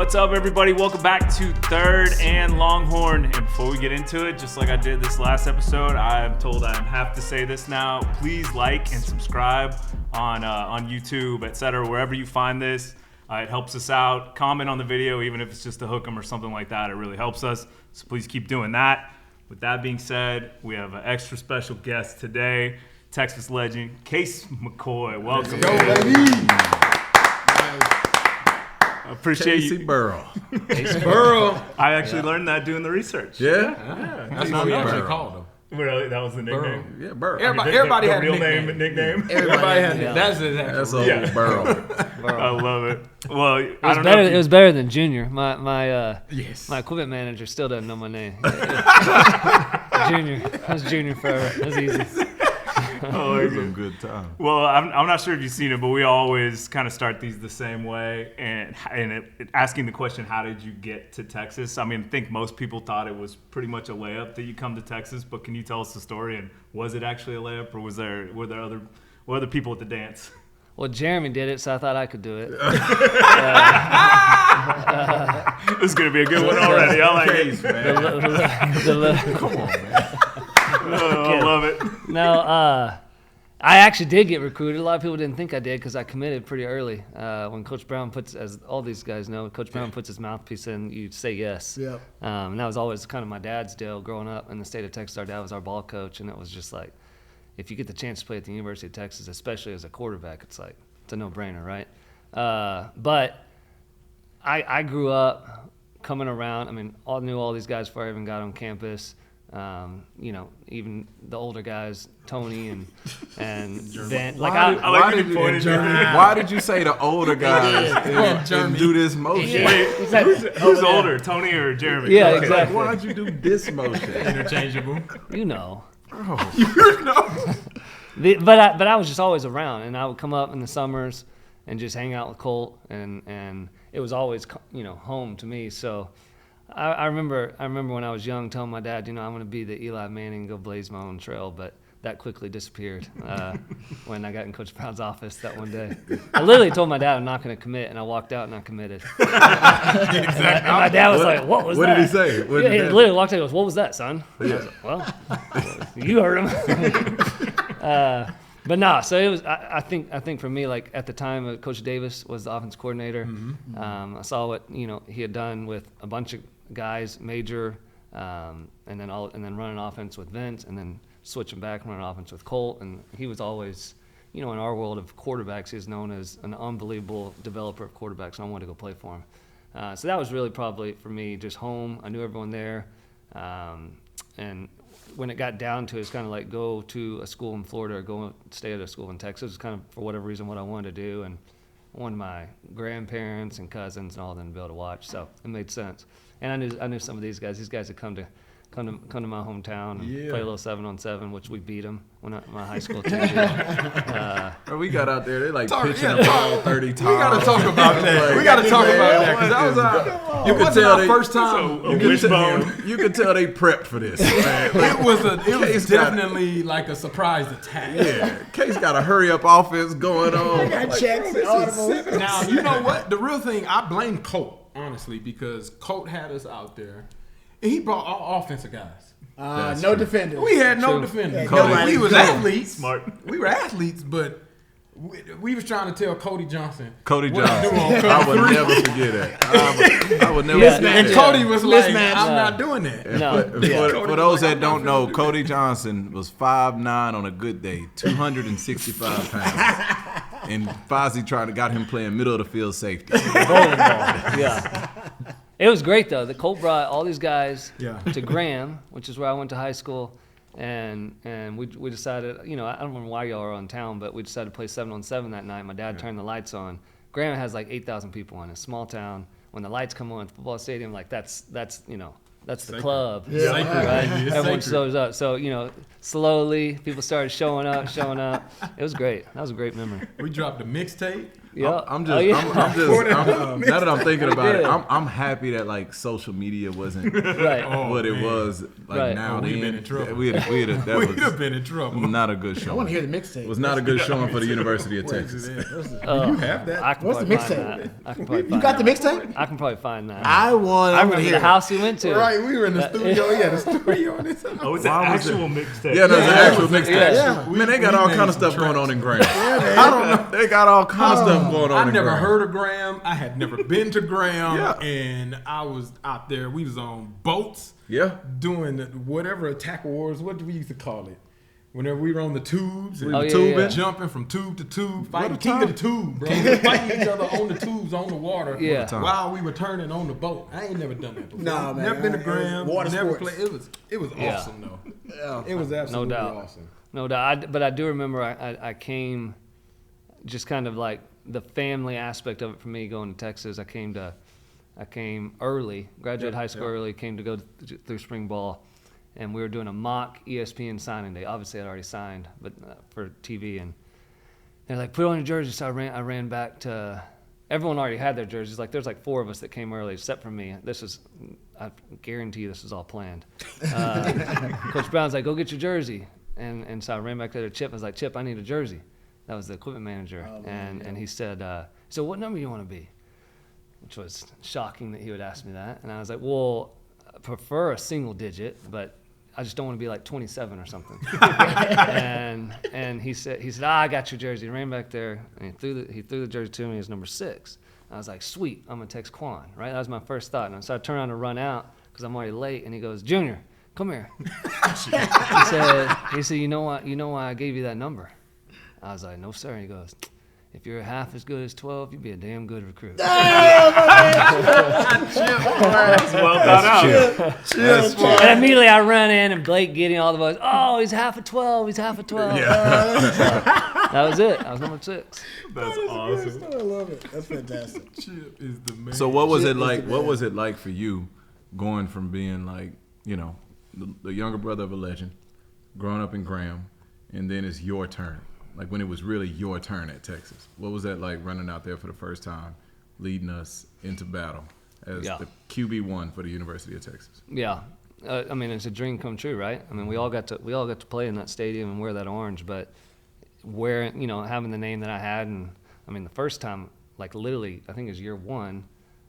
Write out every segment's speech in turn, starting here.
What's up, everybody? Welcome back to Third and Longhorn. And before we get into it, just like I did this last episode, I'm told I have to say this now. Please like and subscribe on YouTube, etc., wherever you find this. It helps us out. Comment on the video, even if it's just to hook them or something like that. It really helps us. So please keep doing that. With that being said, we have an extra special guest today, Texas legend, Case McCoy. Welcome. Go, baby. I appreciate Casey you. Burrow. Casey Burrow. I actually learned that doing the research. Yeah? That's what we actually called him. Really? That was the nickname? Yeah, Burrow. Everybody had a real nickname. nickname. Everybody had Yeah. That's his actual That's name. old Burrow. I love it. Well, It I was don't better. know. It was better than Junior. My Yes. my equipment manager still doesn't know my name. Junior. That was Junior forever. That was easy. It was a good time. Well, I'm not sure if you've seen it, but we always kind of start these the same way, and asking the question, how did you get to Texas? I mean, I think most people thought it was pretty much a layup that you come to Texas, but can you tell us the story, and was it actually a layup, or were there other people at the dance? Well, Jeremy did it, so I thought I could do it. This is going to be a good one already. I like Case, it. man. Come on, man. I love it. No, I actually did get recruited. A lot of people didn't think I did because I committed pretty early. When Coach Brown puts, as all these guys know, Coach Brown puts his mouthpiece in, you say yes. Yep. And that was always kind of my dad's deal growing up in the state of Texas. Our dad was our ball coach, and it was just like, if you get the chance to play at the University of Texas, especially as a quarterback, it's a no-brainer, right? But I grew up coming around. I mean, knew all these guys before I even got on campus. Even the older guys, Tony and Ben. Why did you say the older guys and do this motion? Wait, who's older, Tony or Jeremy? Yeah, Okay. exactly. Why'd you do this motion? Interchangeable. You know. Oh. But I was just always around, and I would come up in the summers and just hang out with Colt, and it was always home to me. So I remember when I was young telling my dad, I'm going to be the Eli Manning and go blaze my own trail, but that quickly disappeared when I got in Coach Brown's office that one day. I literally told my dad I'm not going to commit, and I walked out and I committed. Exactly. And my dad was like, "What was that?" What did he say? He literally walked out and goes, "What was that, son?" I was like, "Well, you heard him." But no, so it was. I think for me, like at the time, Coach Davis was the offense coordinator. I saw what he had done with a bunch of guys, major, and then running offense with Vince, and then switching back and running offense with Colt. And he was always, in our world of quarterbacks, he's known as an unbelievable developer of quarterbacks. And I wanted to go play for him. So that was really probably for me just home. I knew everyone there, and when it got down to it, it's kind of like go to a school in Florida or go stay at a school in Texas. It's kind of, for whatever reason, what I wanted to do. And I wanted my grandparents and cousins and all of them to be able to watch. So it made sense. And I knew some of these guys. These guys had come to my hometown and play a little 7-on-7, which we beat them when my high school team did. We got out there. They pitching the ball 30 times. We got to talk about that. We got to talk about that because that was our first time. You could tell they prepped for this. Man. It was definitely like a surprise attack. Yeah, Case got a hurry up offense going on. I got checks and audibles. Now, you know what? The real thing, I blame Colt, honestly, because Colt had us out there, and he brought all offensive guys. No defenders. We had no defenders. Yeah, We was athletes. Smart. We were athletes, but we was trying to tell Cody Johnson. I would never forget that. I would never forget that. And Cody was like, Mismatch. I'm not doing that. No. For those that don't know, Cody Johnson was 5'9" on a good day, 265 pounds. And Fozzy got him playing middle of the field safety. Bowling ball. Yeah. It was great, though. The Colt brought all these guys to Graham, which is where I went to high school, and we decided, I don't remember why y'all were on town, but we decided to play 7-on-7 that night. My dad turned the lights on. Graham has like 8,000 people in a small town. When the lights come on at the football stadium, like that's the club. Yeah. Right? It's Everyone sacred. shows up. So, slowly people started showing up. It was great. That was a great memory. We dropped a mixtape. Yeah. I'm Oh, just, yeah. now that I'm thinking about it, I'm happy that like social media wasn't Right. what it man. was like Right. now. We'd then. been in trouble. We'd have We'd that have been in trouble. was not a good I show. want to hear the mixtape. It was not a good showing for the University of Texas. You have that? I can What's the probably find mixtape? that. I can probably You find got the that. mixtape? I can probably find that. I I remember hear the it. house we went to. Right, we were in the studio. Yeah, the studio in this house. Oh, it's an Why was actual mixtape. Yeah, there's an actual mixtape. Yeah. Man, they got We all made kind of some stuff going tracks. on in Graham. I don't know. They got all kind of stuff going on I in never Graham. heard of Graham. I had never been to Graham, Yeah. and I was out there. We was on boats Yeah. doing whatever attack wars. What do we used to call it? Whenever we were on the tubes, and Oh, yeah, tubing. yeah. jumping from tube to tube, fighting a king time. of the tube, bro. We fighting each other on the tubes on the water. Yeah. time. While we were turning on the boat. I ain't never done that before. Nah, man. Never been to It was Graham. water Never sports. played. It was Yeah. awesome though. Yeah. It was absolutely doubt. awesome. No doubt. But I do remember I came, just kind of like the family aspect of it for me going to Texas. I came early, graduated high school early, came to go through spring ball, and we were doing a mock ESPN signing day. Obviously, I'd already signed, but for TV, and they're like, put on your jersey. So I ran back to. Everyone already had their jerseys. Like there's like 4 of us that came early, except for me. I guarantee you, this is all planned. Coach Brown's like, go get your jersey, and so I ran back there to Chip. I was like, Chip, I need a jersey. That was the equipment manager, and he said, so what number you want to be? Which was shocking that he would ask me that. And I was like, well, I prefer a single digit, but I just don't want to be like 27 or something. and he said, I got your jersey. He ran back there, and he threw the jersey to me as number 6. I was like, sweet, I'm going to text Quan, right? That was my first thought. And so I turned around to run out because I'm already late, and he goes, Junior, come here. he said, you know why I gave you that number? I was like, no, sir. And he goes, if you're half as good as 12, you'd be a damn good recruit. That's well thought out. And immediately I run in, and Blake getting all the boys, oh, he's half a 12, he's half a 12. That was it. I was number 6. That's awesome. I love it. That's fantastic. Chip is the man. So what was Chip it is like? the What man. was it like for you, going from being like, the younger brother of a legend, growing up in Graham, and then it's your turn? Like when it was really your turn at Texas. What was that like running out there for the first time, leading us into battle as the QB1 for the University of Texas? Yeah. I mean, it's a dream come true, right? I mean, we all got to play in that stadium and wear that orange, but having the name that I had, and I mean, the first time, like literally, I think it was year 1,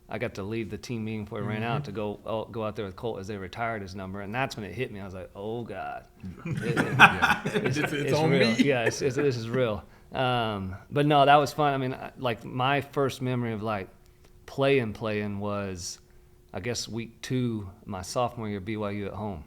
I got to leave the team meeting before it ran out to go out there with Colt as they retired his number, and that's when it hit me. I was like, oh God, it's on real. me. Yeah, this is real. But no, that was fun. I mean, like my first memory of like playing was, I guess week 2, my sophomore year, BYU at home,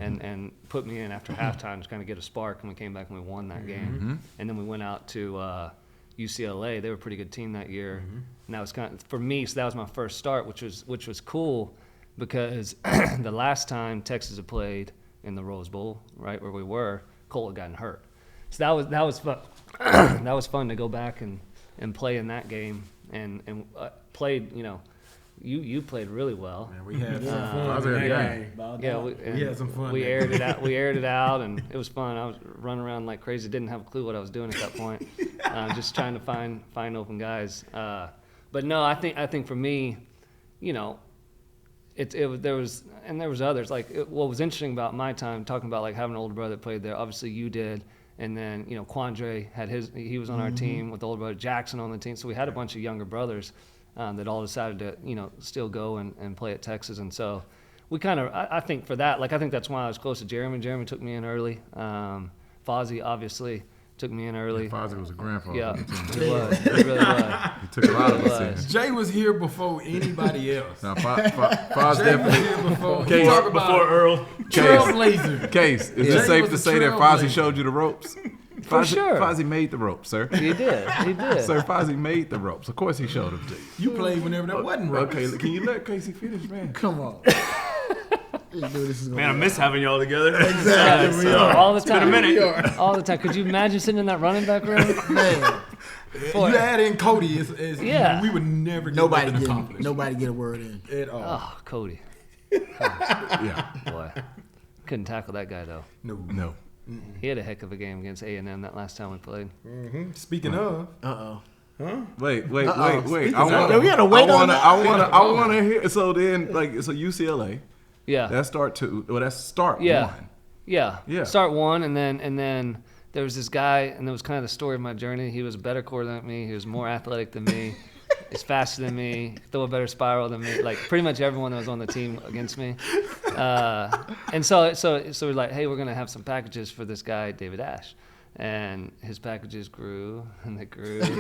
and put me in after halftime to kind of get a spark, and we came back and we won that game, and then we went out to UCLA. They were a pretty good team that year, and that was kind of for me. So that was my first start, which was cool, because the last time Texas had played in the Rose Bowl, right where we were, Colt had gotten hurt. So that was fun. That was fun to go back and play in that game, and played. You played really well. Man, we had some I fun. was in at that the game. Yeah, We had some fun We there. aired it out. We aired it out, and it was fun. I was running around like crazy. Didn't have a clue what I was doing at that point. Just trying to find open guys. But no, I think for me, there was others. Like what was interesting about my time, talking about like having an older brother that played there. Obviously, you did. And then, Quandre had he was on our team with the older brother, Jackson on the team. So we had a bunch of younger brothers that all decided to, still go and play at Texas. And so we kind of, I think for that, like I think that's why I was close to Jeremy. Jeremy took me in early. Fozzy obviously took me in early. Fozzy was a grandfather. Yeah, on the team. he was. He really was. He took a lot of He us was. in. Jay was here before anybody else. Now, Foz Jay was definitely. here before. Case- Talk about Before Earl. trailblazer. Case, is Jay it safe was to a say that Fozzy trailblazer. showed you the ropes? For sure. Fozzy made the ropes, sir. He did. He did. Sir, Fozzy made the ropes. Of course he showed them to you. You played whenever there wasn't ropes. Okay, can you let Casey finish, man? Come on. You knew this was gonna Man, I be miss having y'all together. Exactly. So, all the it's been time. a minute. All the time. Could you imagine sitting in that running back room? man. You add in Cody, Yeah. we would never get Nobody nothing get accomplished a word in. at all. Oh, Cody. Yeah. Boy. Couldn't tackle that guy, though. No. He had a heck of a game against A&M that last time we played. Speaking of, Wait. Speak I it want. up. We gotta wait on that. I want to hear. So then, so UCLA. Yeah. That's start 2. Well, that's start Yeah. 1. Yeah. Start 1, and then there was this guy, and it was kind of the story of my journey. He was a better quarterback than me. He was more athletic than me. He's faster than me. Throw a better spiral than me. Like pretty much everyone that was on the team against me. And so we're like, hey, we're gonna have some packages for this guy, David Ash. And his packages grew, and they grew, and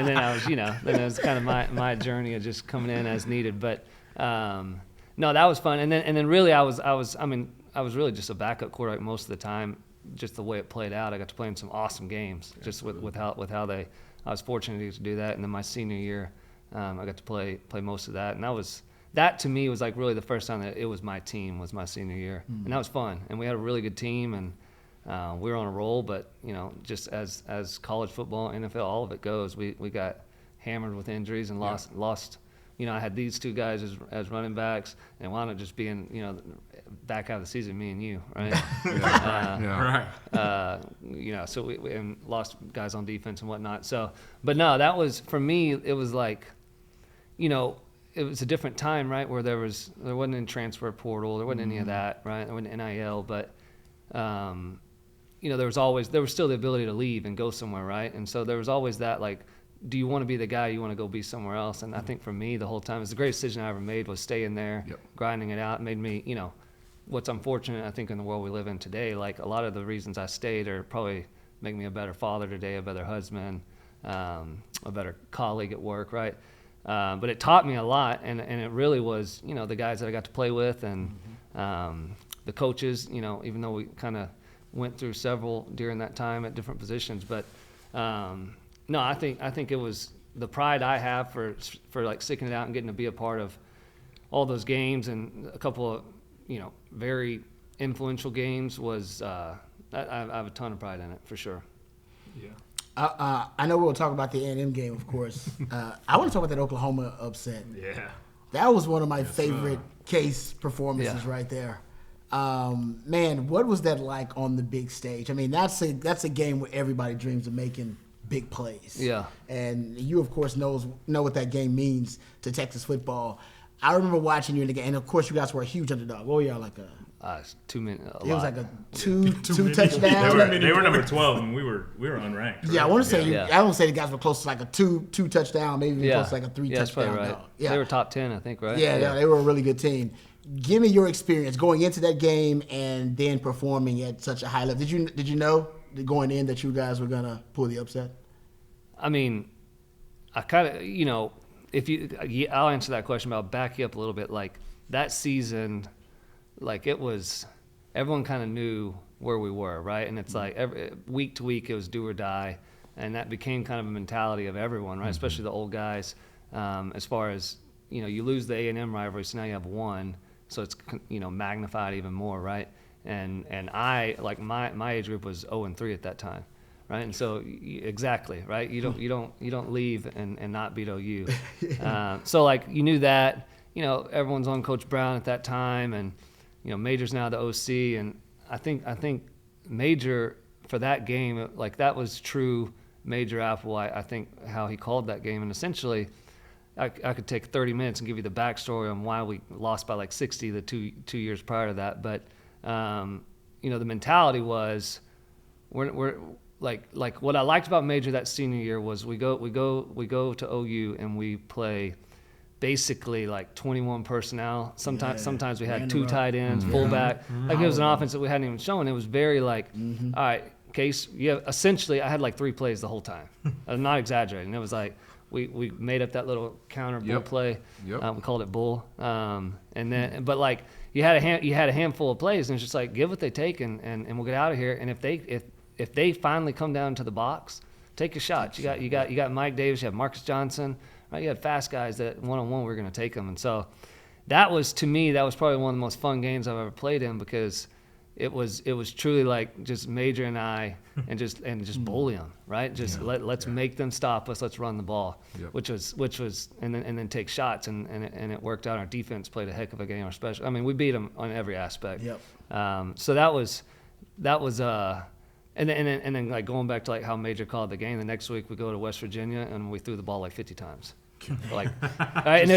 then I was, then it was kind of my journey of just coming in as needed. But no, that was fun. And then really I was really just a backup quarterback most of the time. Just the way it played out, I got to play in some awesome games. Just with how they, I was fortunate to do that. And then my senior year, I got to play most of that, and that to me was like really the first time that it was my team was my senior year, and that was fun. And we had a really good team, and we were on a roll. But just as college football, NFL, all of it goes, we got hammered with injuries and lost. I had these 2 guys as running backs, and wound up just being, back out of the season, me and you, right? Right. So we and lost guys on defense and whatnot. So, but no, that was, for me, it was like, it was a different time, right? Where there wasn't any transfer portal, there wasn't any of that, right? There wasn't NIL, but, there was still the ability to leave and go somewhere, right? And so there was always that, like, do you want to be the guy? You want to go be somewhere else? And I think for me, the whole time, it's the greatest decision I ever made was staying there, grinding it out. It made me, what's unfortunate, I think, in the world we live in today, like a lot of the reasons I stayed are probably make me a better father today, a better husband, a better colleague at work, right? But it taught me a lot, and it really was, the guys that I got to play with, and the coaches, even though we kind of went through several during that time at different positions. But no, I think it was the pride I have for like sticking it out and getting to be a part of all those games, and a couple of very influential games was I have a ton of pride in it for sure. Yeah. I know we'll talk about the A&M game, of course. I want to talk about that Oklahoma upset. Yeah. That was one of my favorite Case performances right there. Man, what was that like on the big stage? I mean, that's a game where everybody dreams of making big plays. Yeah. And you, of course, know what that game means to Texas football. I remember watching you in the game, and of course, you guys were a huge underdog. What were y'all like a? 2 minutes. It was like a two touchdown. They were number 12, and we were unranked. Right? Yeah, I want to say I want to say the guys were close to like a two touchdown, maybe even close to like a 3 touchdown. Right. Yeah, they were top 10, I think, right? Yeah, they were a really good team. Give me your experience going into that game and then performing at such a high level. Did you know going in that you guys were gonna pull the upset? I mean, I kind of I'll answer that question, but I'll back you up a little bit. Like that season, like it was, everyone kind of knew where we were, right? And it's like week to week it was do or die, and that became kind of a mentality of everyone, right? Especially the old guys. As far as you lose the A&M rivalry, so now you have one, so it's magnified even more, right? And I like my age group was 0-3 at that time. Right, and so exactly, right. You don't leave and not beat OU. So like you knew that, everyone's on Coach Brown at that time, and Major's now the OC, and I think Major for that game, like that was true Major Apple. I think how he called that game, and essentially, I could take 30 minutes and give you the backstory on why we lost by like 60 the two years prior to that, but the mentality was we're like what I liked about Major that senior year was we go to OU and we play basically like 21 personnel. Sometimes we had 2 tight ends, fullback. Like it was an offense that we hadn't even shown. It was very like, all right, Case. Yeah, essentially I had like 3 plays the whole time. I'm not exaggerating. It was like we made up that little counter bull play. Yep. We called it bull. And then but like you had a handful of plays, and it's just like give what they take and we'll get out of here. And if they finally come down to the box, take a shot. You got Mike Davis, you have Marcus Johnson, right? You had fast guys that one-on-one we're going to take them. And so that was probably one of the most fun games I've ever played in, because it was truly like just Major and I and just bully them, right? Just let's make them stop us. Let's run the ball, which was and then take shots, and it worked out. Our defense played a heck of a game. Our special, I mean, we beat them on every aspect. So that was And then like going back to like how Major called the game, the next week we go to West Virginia and we threw the ball like 50 times. Like, right? And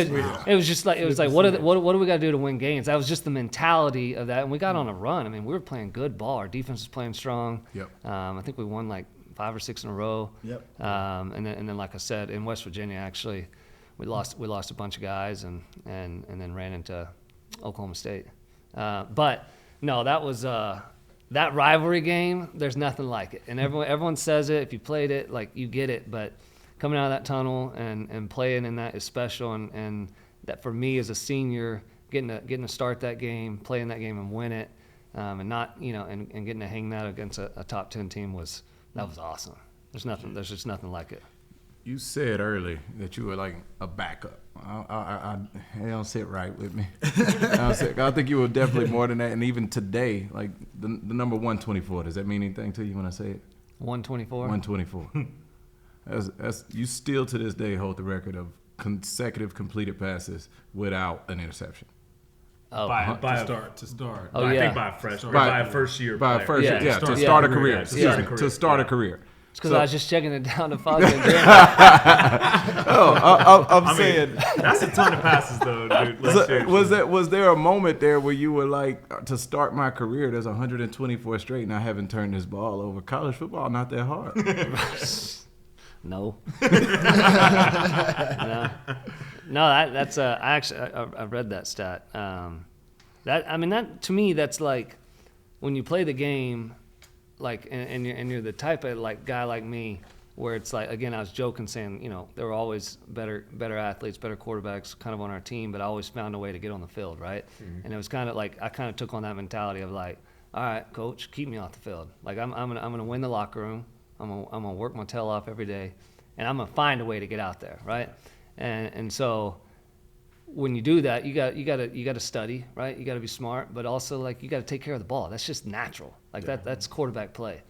it was just like, it was like, what do we got to do to win games? That was just the mentality of that. And we got on a run. I mean, we were playing good ball. Our defense was playing strong. Yep. I think we won like 5 or 6 in a row. Yep. And then like I said, in West Virginia, actually, we lost a bunch of guys and then ran into Oklahoma State. But no, that was that rivalry game. There's nothing like it, and everyone says it. If you played it, like you get it. But coming out of that tunnel and playing in that is special, and that for me as a senior, getting to start that game, play in that game and win it, and not and getting to hang that against a top 10 team was awesome. There's just nothing like it. You said early that you were like a backup. It don't sit right with me. I think you were definitely more than that. And even today, like the number 124, does that mean anything to you when I say it? 124? 124. That's you still to this day hold the record of consecutive completed passes without an interception. To start. Oh, I yeah. think by a freshman, by a first year player. By a first year, Yeah. to start a career. To start a career. It's because I was just checking it down to Fozzy and Derrick. I'm saying That's a ton of passes, though, dude. Like, was there a moment there where you were like, to start my career, there's 124 straight, and I haven't turned this ball over? College football not that hard. No. No, that's I read that stat. That to me, that's like when you play the game, like and you're the type of like guy like me, where it's like, again, I was joking saying, there were always better athletes, better quarterbacks kind of on our team, but I always found a way to get on the field, right? Mm-hmm. And it was kind of like I kind of took on that mentality of like, all right, coach, keep me off the field. Like I'm gonna win the locker room. I'm gonna work my tail off every day, and I'm gonna find a way to get out there, right? And so when you do that, you got to study, right? You got to be smart, but also like you got to take care of the ball. That's just natural. Like that's quarterback play.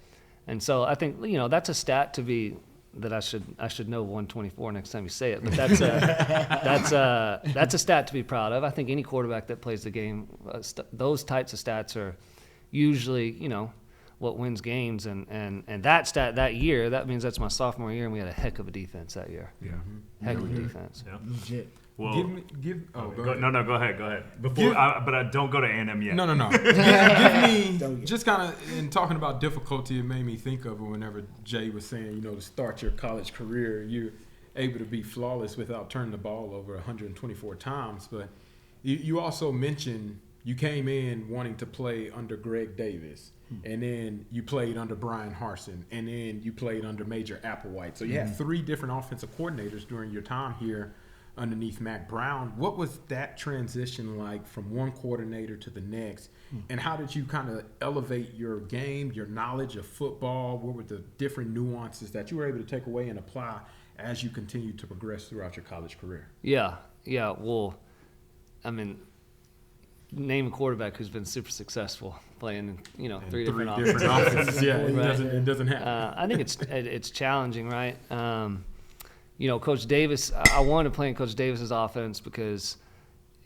And so I think that's a stat to be that I should know 124 next time you say it. But that's a stat to be proud of. I think any quarterback that plays the game, those types of stats are usually what wins games. And that stat that year, that means that's my sophomore year, and we had a heck of a defense that year. Yeah, heck of a defense. Yeah. Legit. Well, Go ahead. Go ahead. But don't go to A&M yet. No. Give me just kind of in talking about difficulty. It made me think of whenever Jay was saying, to start your college career, you're able to be flawless without turning the ball over 124 times. But you also mentioned you came in wanting to play under Greg Davis, and then you played under Brian Harsin, and then you played under Major Applewhite. So you had 3 different offensive coordinators during your time here underneath Mac Brown. What was that transition like from one coordinator to the next, and how did you kind of elevate your game, your knowledge of football? What were the different nuances that you were able to take away and apply as you continued to progress throughout your college career? Yeah. Well, name a quarterback who's been super successful playing in 3 different offenses. Yeah, right. It doesn't happen. I think it's challenging, right? Coach Davis, I wanted to play in Coach Davis's offense because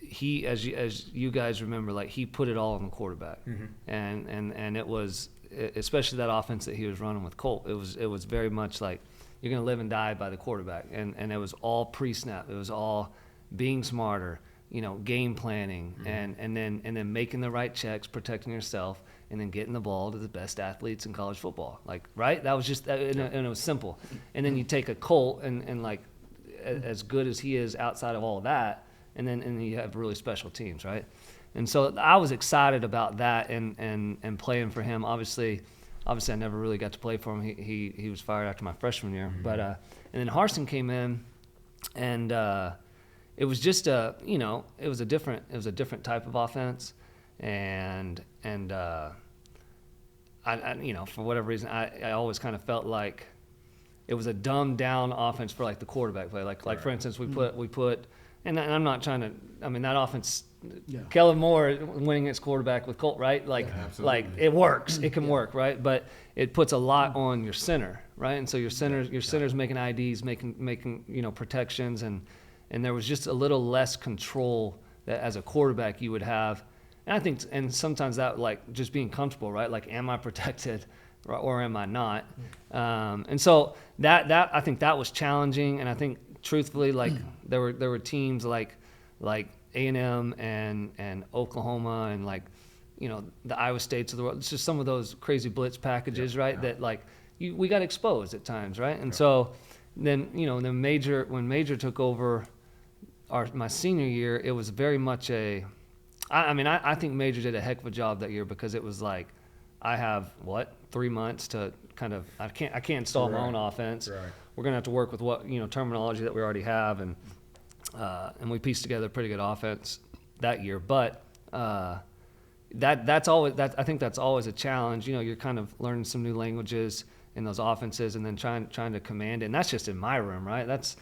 he, as you guys remember, like he put it all on the quarterback, and it was, especially that offense that he was running with Colt. It was very much like you're gonna live and die by the quarterback, and it was all pre-snap. It was all being smarter, game planning, and then making the right checks, protecting yourself, and then getting the ball to the best athletes in college football. Like, right? That was just, and it was simple. And then you take a Colt and like, as good as he is outside of all of that, and you have really special teams, right? And so I was excited about that and playing for him. Obviously, I never really got to play for him. He was fired after my freshman year. But and then Harsin came in, and it was just it was a different type of offense, and I for whatever reason I always kind of felt like it was a dumbed down offense for like the quarterback play. Like for instance, we put and I'm not trying to. That offense. Yeah. Kellen Moore winning its quarterback with Colt, right? Like it works. It can work, right? But it puts a lot on your center, right? And so your center's making IDs, making protections, and there was just a little less control that as a quarterback you would have. And I think, and sometimes that like just being comfortable, right? Like, am I protected? or am I not? And so that I think that was challenging, and I think truthfully, like there were teams like A&M and Oklahoma and like, you know, the Iowa States of the world. It's just some of those crazy blitz packages, right? That like we got exposed at times, right? And so then, you know, when Major took over my senior year, it was very much I think Major did a heck of a job that year, because it was like, I have 3 months to kind of, I can't install my own offense. Right. We're gonna have to work with terminology that we already have, and we pieced together a pretty good offense that year. But that's always I think that's always a challenge. You know, you're kind of learning some new languages in those offenses, and then trying to command it. And that's just in my room, right? That's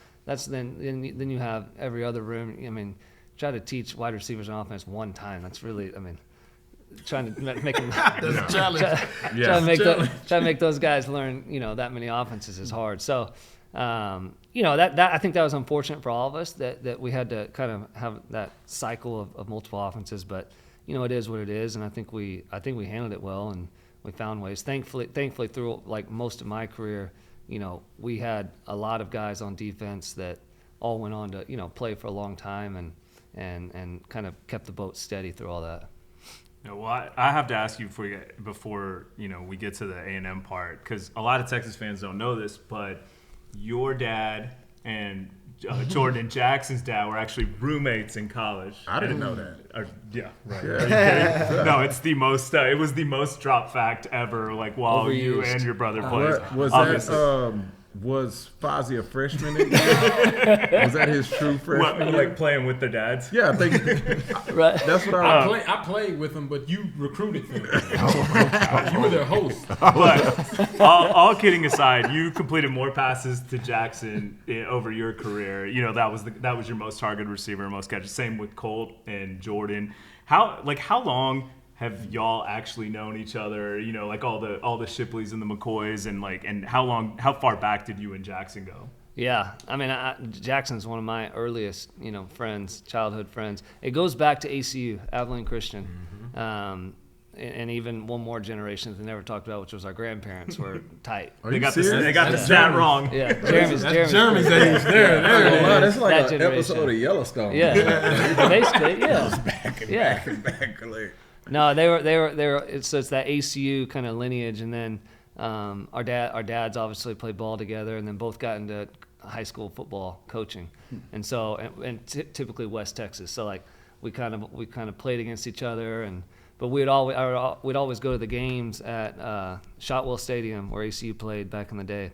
then you have every other room. I mean, try to teach wide receivers on offense one time. That's really, I mean, trying to make them That's a challenge. try to make those guys learn, you know, that many offenses is hard. So, you know, that I think that was unfortunate for all of us that we had to kind of have that cycle of multiple offenses. But, you know, it is what it is, and I think we handled it well, and we found ways. Thankfully through like most of my career, you know, we had a lot of guys on defense that all went on to, you know, play for a long time and kind of kept the boat steady through all that. No, well, I have to ask you before you know we get to the A&M part, because a lot of Texas fans don't know this, but your dad and Jordan and Jackson's dad were actually roommates in college. I didn't know that. Yeah, right. Yeah. Are you kidding? No, it's the most. It was the most drop fact ever. Like while you and your brother played. Was Fozzy a freshman in college? Was that his true freshman year? Like playing with the dads? Yeah, I think Right. that's what I played with them, but you recruited them. You were their host. But all kidding aside, you completed more passes to Jackson over your career. You know, that was your most targeted receiver, most catches. Same with Colt and Jordan. How long have y'all actually known each other? You know, like all the Shipleys and the McCoys, and how far back did you and Jackson go? Yeah, I mean, Jackson's one of my earliest, you know, friends, childhood friends. It goes back to ACU, Abilene Christian, and even one more generation that they never talked about, which was our grandparents were tight. They got the stat wrong. Yeah, Jeremy's age. There. wow, that's like That an generation. episode of Yellowstone. Yeah, basically, yeah. Back and back. Like, No, they were. So it's that ACU kind of lineage, and then our dads obviously played ball together, and then both got into high school football coaching, and so typically West Texas. So like we kind of played against each other, but we'd always go to the games at Shotwell Stadium where ACU played back in the day,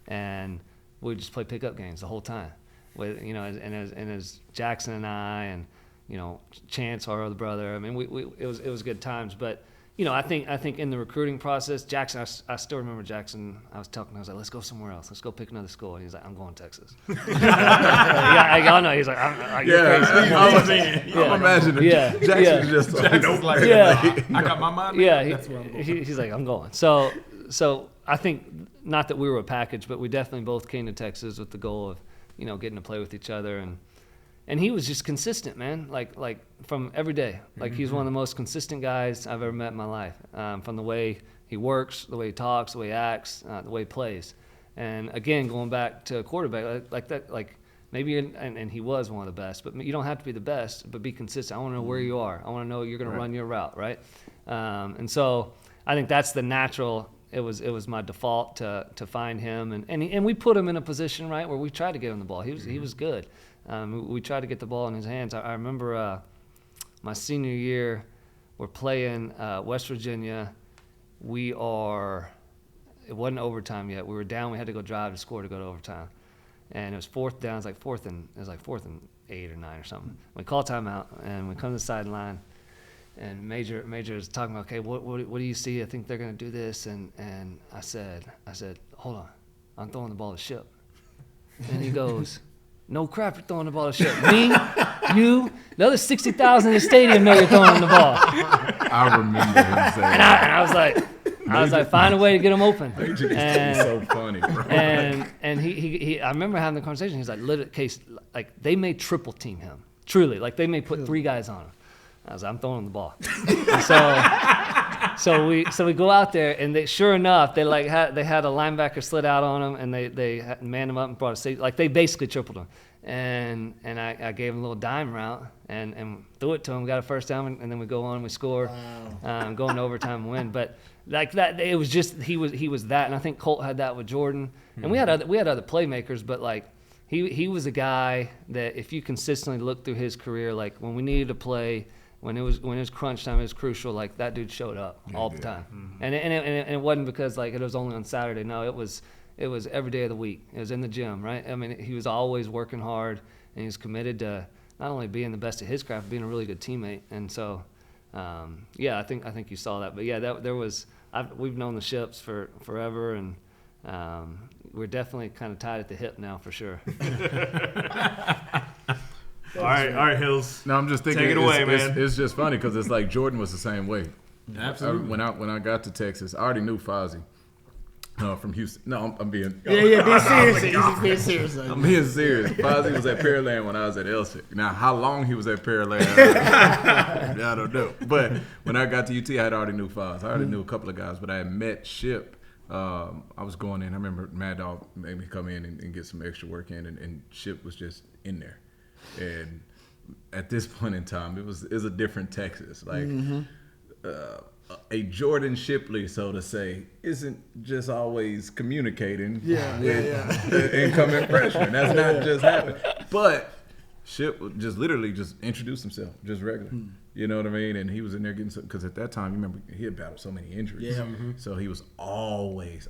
and we'd just play pickup games the whole time with, you know, and as Jackson and I and, you know, Chance, our other brother. I mean, it was good times. But, you know, I think in the recruiting process, Jackson, I still remember Jackson. I was like, let's go somewhere else. Let's go pick another school. And he's like, I'm going to Texas. Y'all know. He's like, you're crazy. I'm imagining Jackson just like, I got my mind. Yeah, That's where I'm going. he's like, I'm going. So I think, not that we were a package, but we definitely both came to Texas with the goal of, you know, getting to play with each other. And he was just consistent, man, like from every day. Like he's one of the most consistent guys I've ever met in my life, from the way he works, the way he talks, the way he acts, the way he plays. And again, going back to a quarterback, like that, like maybe, and he was one of the best, but you don't have to be the best, but be consistent. I want to know where you are. I want to know you're going to run your route, right? And so I think that's the natural. It was my default to find him, and we put him in a position, right, where we tried to get him the ball. He was good. We tried to get the ball in his hands. I remember my senior year, we're playing West Virginia. It wasn't overtime yet. We were down. We had to go drive to score to go to overtime, and it was fourth down. It was like fourth and 8 or 9 or something. We call timeout, and we come to the sideline, and Major is talking about, okay, what do you see? I think they're going to do this, and I said, hold on, I'm throwing the ball to Ship, and he goes, no crap, you're throwing the ball to Ship. Me, you, the other 60,000 in the stadium know you're throwing the ball. I remember him saying and I was like, find a way to get him open. And so funny, bro. And he I remember having the conversation. He's like, literally, Case, like they may triple team him, truly, like they may put 3 guys on him. I was like, I'm throwing the ball. And so So we go out there, and sure enough, they had a linebacker slid out on him, and they manned him up and brought a safety. Like, they basically tripled him. And I gave him a little dime route and threw it to him, got a first down, and then we go on, we score, go into overtime and win. But like that, it was just he was that, and I think Colt had that with Jordan, and we had other playmakers, but like he was a guy that if you consistently look through his career, like when we needed to play, when it was crunch time, it was crucial. Like that dude showed up all the time, and it wasn't because like it was only on Saturday. No, it was every day of the week. It was in the gym, right? I mean, he was always working hard, and he was committed to not only being the best at his craft, but being a really good teammate. And so, I think you saw that. But yeah, we've known the Ships for forever, and we're definitely kind of tied at the hip now for sure. All right, Hills. No, I'm just thinking. Take it away, man. It's just funny because it's like Jordan was the same way. Absolutely. When I got to Texas, I already knew Fozzy. From Houston. No, I'm being. Yeah, be serious. He's being serious. I'm being serious. Fozzy was at Pearland when I was at Elsick. Now, how long he was at Pearland, I don't know. But when I got to UT, I already knew Foz. I already knew a couple of guys, but I had met Ship. I was going in. I remember Mad Dog made me come in and get some extra work in, and Ship was just in there. And at this point in time, it was a different Texas. Like, a Jordan Shipley, so to say, isn't just always communicating with the incoming freshman. That's not just happening. But Ship would just literally just introduce himself, just regular. You know what I mean? And he was in there getting some, because at that time, you remember, he had battled so many injuries. Yeah. So he was always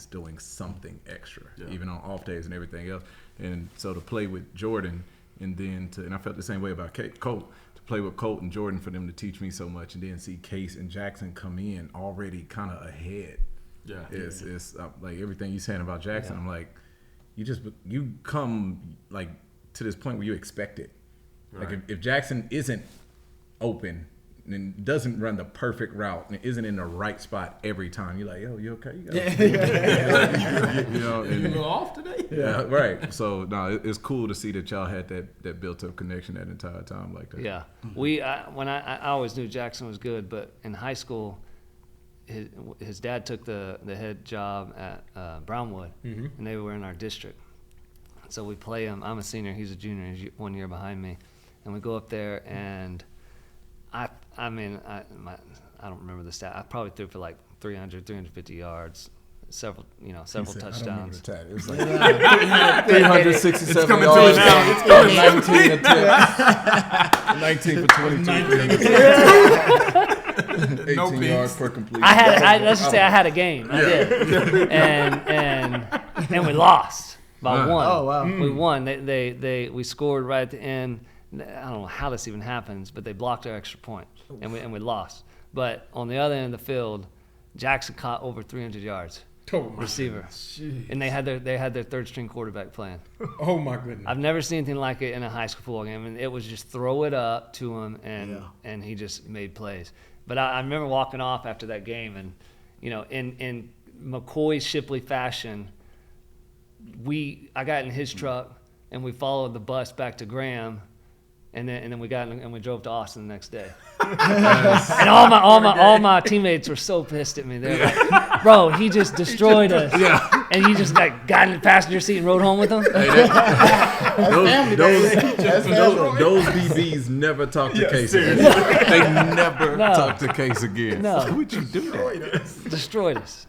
doing something extra, even on off days and everything else. And so to play with Jordan, and I felt the same way about Colt. Play with Colt and Jordan for them to teach me so much, and then see Case and Jackson come in already kind of ahead. It's like everything you're saying about Jackson. I'm like, you come like to this point where you expect it. Right. Like if Jackson isn't open and doesn't run the perfect route and isn't in the right spot every time, you're like, yo, you okay? You know, and, you a little off today? Yeah, right. So no, it's cool to see that y'all had that built-up connection that entire time like that. Yeah, I always knew Jackson was good, but in high school, his dad took the head job at Brownwood, and they were in our district. So we play him. I'm a senior, he's a junior. He's 1 year behind me, and we go up there and. I don't remember the stat. I probably threw for like 300, 350 yards, several touchdowns. I don't remember the stat. It was like 367 yards. It's coming 19 attempts. 19 for 22. 18 yards per completion. Let's just say I had a game. I did. And we lost by one. Oh wow. We won. We scored right at the end. I don't know how this even happens, but they blocked our extra point, and we lost. But on the other end of the field, Jackson caught over 300 yards, receiver, and they had their third string quarterback playing. Oh my goodness! I've never seen anything like it in a high school football game, and it was just throw it up to him, and he just made plays. But I remember walking off after that game, and in McCoy Shipley fashion, I got in his truck and we followed the bus back to Graham. And then we got and we drove to Austin the next day. And all my teammates were so pissed at me. They're like, "Bro, he just destroyed us." Yeah. And you just got in the passenger seat and rode home with him. Those DBs never talk to Case again. They never talk to Case again. No. Why would you do that? Destroyed us.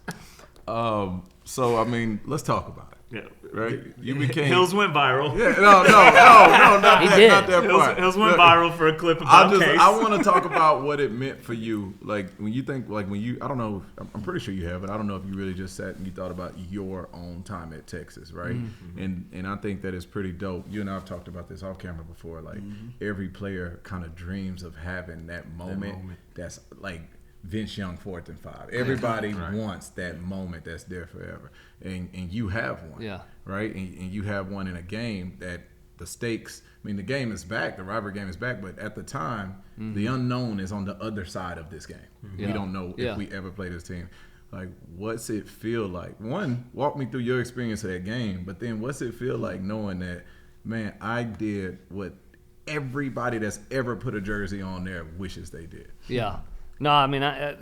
So I mean, let's talk about it. Yeah. Right? You became Hills went viral. Yeah, no, not that part. Hills went viral for a clip about Case. I want to talk about what it meant for you. Like when you think, like when you, I don't know, I'm pretty sure you have, but I don't know if you really just sat and you thought about your own time at Texas, right? Mm-hmm. And I think that is pretty dope. You and I have talked about this off camera before. Like every player kind of dreams of having that moment. That's like Vince Young 4th and 5. Everybody wants that moment that's there forever. And you have one. Yeah. Right? And you have one in a game that the stakes, I mean, the game is back, the rivalry game is back, but at the time, the unknown is on the other side of this game. We don't know if we ever play this team. Like, what's it feel like? One, walk me through your experience of that game, but then what's it feel like knowing that, man, I did what everybody that's ever put a jersey on there wishes they did? Yeah. No, I mean, I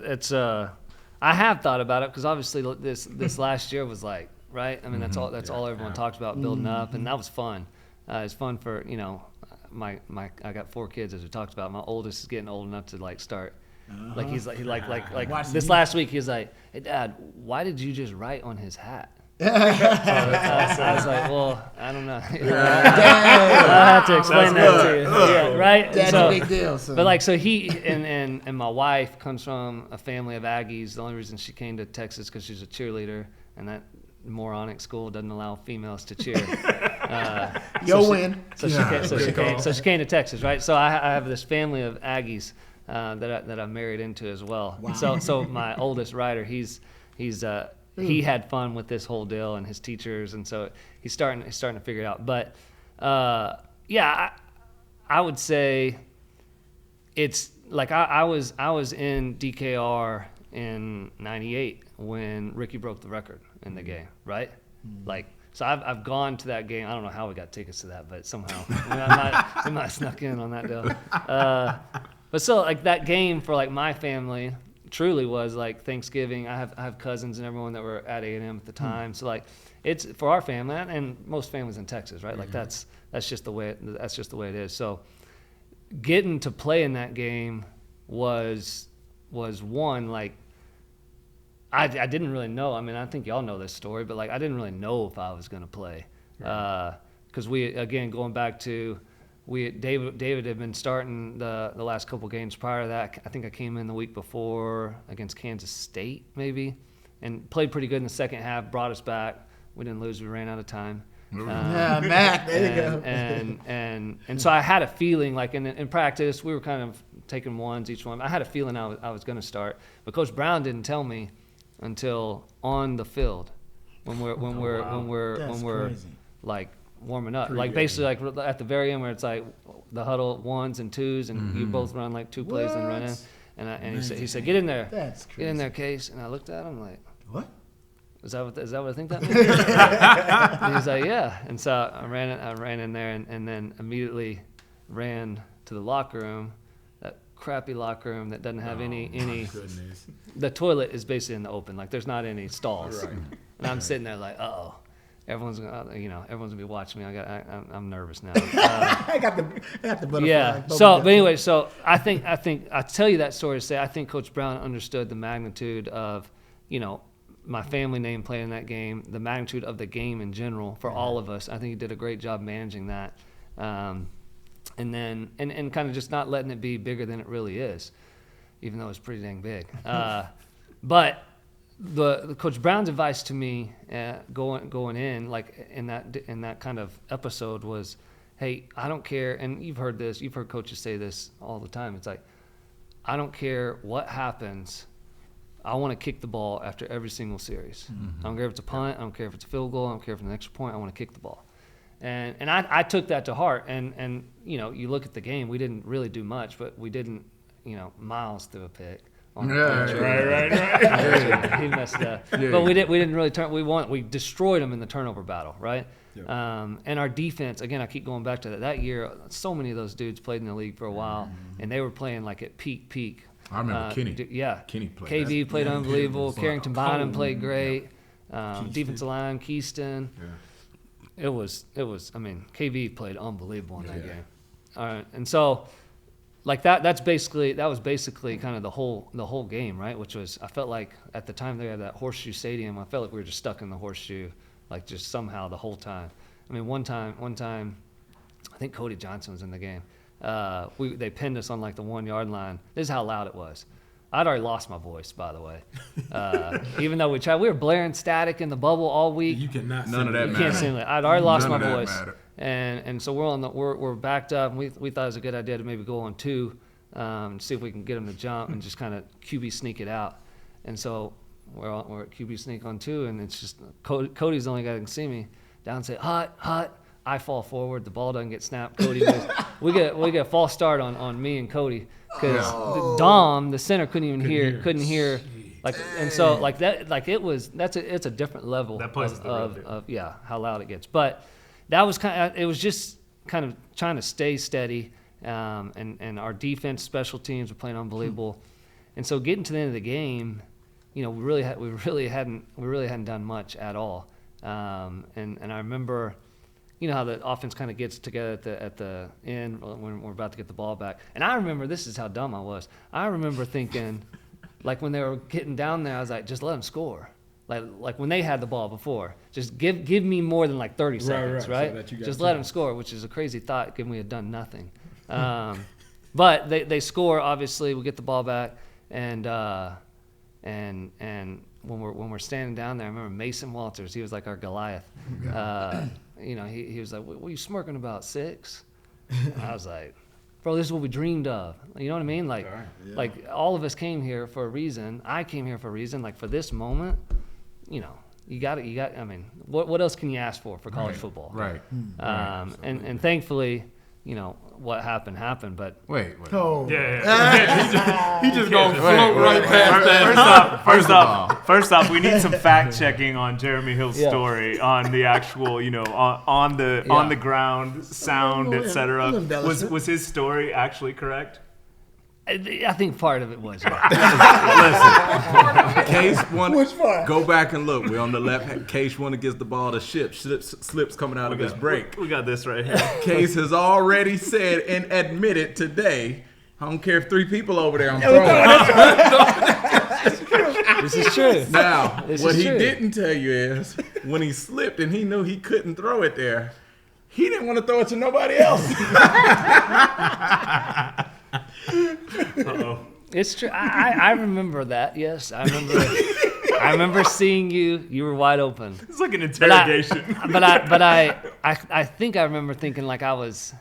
have thought about it because obviously this last year was like, right? I mean, that's all everyone talked about building up, and that was fun. It's fun for, I got 4 kids, as we talked about. My oldest is getting old enough to like start. Like he's like this last week he was like, "Hey Dad, why did you just write on his hat?" So I was like, "Well, I don't know. I have to explain that to you." Yeah, right. That's a big deal. So. But like, so he and my wife comes from a family of Aggies. The only reason she came to Texas because she's a cheerleader, and that moronic school doesn't allow females to cheer. Win. So she came to Texas, right? So I have this family of Aggies. That I'm married into as well. Wow. So my oldest writer, he had fun with this whole deal and his teachers, and so he's starting to figure it out. But I would say it's like I was in DKR in '98 when Ricky broke the record in the game, right? Like. So I've gone to that game. I don't know how we got tickets to that, but somehow we might have snuck in on that deal. But still, like that game for like my family truly was like Thanksgiving. I have cousins and everyone that were at A&M at the time. So like it's for our family and most families in Texas, right? Like that's just the way it is. So getting to play in that game was one like. I didn't really know. I mean, I think y'all know this story, but like I didn't really know if I was going to play, because we again going back to David had been starting the last couple games prior to that. I think I came in the week before against Kansas State maybe, and played pretty good in the second half. Brought us back. We didn't lose. We ran out of time. Matt, there you go. And so I had a feeling like in practice we were kind of taking ones each one. I had a feeling I was going to start, but Coach Brown didn't tell me until on the field when we're crazy. Like warming up, like basically like at the very end where it's like the huddle 1s and 2s and you both run like 2 plays and run in, and he said get in there, get in there, Case, and I looked at him like what? Is that what I think that means? And he's like yeah, and so I ran in there and then immediately ran to the locker room. Crappy locker room that doesn't have any the toilet is basically in the open, like there's not any stalls, right. And I'm sitting there like everyone's gonna be watching me. I'm nervous now. I got the butterfly. Yeah. So but anyway, so I think I tell you that story to say I think Coach Brown understood the magnitude of my family name playing in that game, the magnitude of the game in general for all of us. I think he did a great job managing that. And then and kind of just not letting it be bigger than it really is, even though it's pretty dang big. But the Coach Brown's advice to me going in like in that kind of episode was, hey, I don't care, and you've heard coaches say this all the time. It's like, I don't care what happens. I want to kick the ball after every single series. I don't care if it's a punt. I don't care if it's a field goal. I don't care if it's an extra point. I want to kick the ball. And I took that to heart, and you look at the game, we didn't really do much, but we didn't, Miles threw a pick. Right. He messed up. Yeah. But we didn't really turn. We destroyed them in the turnover battle, right? Yep. And our defense, again, I keep going back to that year. So many of those dudes played in the league for a while, and they were playing like at peak. I remember Kenny. Kenny played. KV played unbelievable. Carrington Bynum played great. Defensive line, Keyston. Yeah. It was. I mean, KV played unbelievable in that game. All right, and so, like that was basically kind of the whole game, right? Which was, I felt like at the time they had that horseshoe stadium. I felt like we were just stuck in the horseshoe, like just somehow the whole time. I mean, one time, I think Cody Johnson was in the game. They pinned us on like the 1 yard line. This is how loud it was. I'd already lost my voice, by the way. Even though we were blaring static in the bubble all week. You cannot. None of that you matter. Can't sing it. I'd already lost my voice, matter. and so we're backed up. And we thought it was a good idea to maybe go on 2, see if we can get them to jump and just kind of QB sneak it out. And so we're at QB sneak on 2, and it's just Cody's the only guy that can see me. Down, say hot. I fall forward. The ball doesn't get snapped. Cody moves. We get a false start on me and Cody because Dom, the center, couldn't hear. Like, and so like that, like it's a different level of how loud it gets. But that was it was just kind of trying to stay steady, and our defense, special teams were playing unbelievable. And so getting to the end of the game, we really hadn't done much at all. And I remember, how the offense kind of gets together at the end when we're about to get the ball back. And I remember, this is how dumb I was. I remember thinking, like when they were getting down there, I was like, just let them score. Like when they had the ball before, just give me more than like 30 seconds, right? So just let them score, which is a crazy thought given we had done nothing. But they score, obviously. We get the ball back, and when we're standing down there, I remember Mason Walters. He was like our Goliath. He was like, "What are you smirking about, 6?" I was like, "Bro, this is what we dreamed of." You know what I mean? Like all of us came here for a reason. I came here for a reason. Like for this moment, you got. I mean, what else can you ask for college football? Right. And thankfully, what happened. But wait. Oh. Yeah. He just gonna float right past that. First off, we need some fact checking on Jeremy Hill's story on the actual, on the ground sound, etc. Was his story actually correct? I think part of it was. Listen, Case one. Which part? Go back and look. We're on the left. Case one gets the ball. The slips coming out of his break. We got this right here. Case has already said and admitted today. I don't care if 3 people over there. I'm throwing. This is true. Now, what he true. didn't tell you is when he slipped and he knew he couldn't throw it there, he didn't want to throw it to nobody else. Uh-oh. It's true. I remember that. Yes, I remember. I remember seeing you. You were wide open. It's like an interrogation. But I think I remember thinking like I was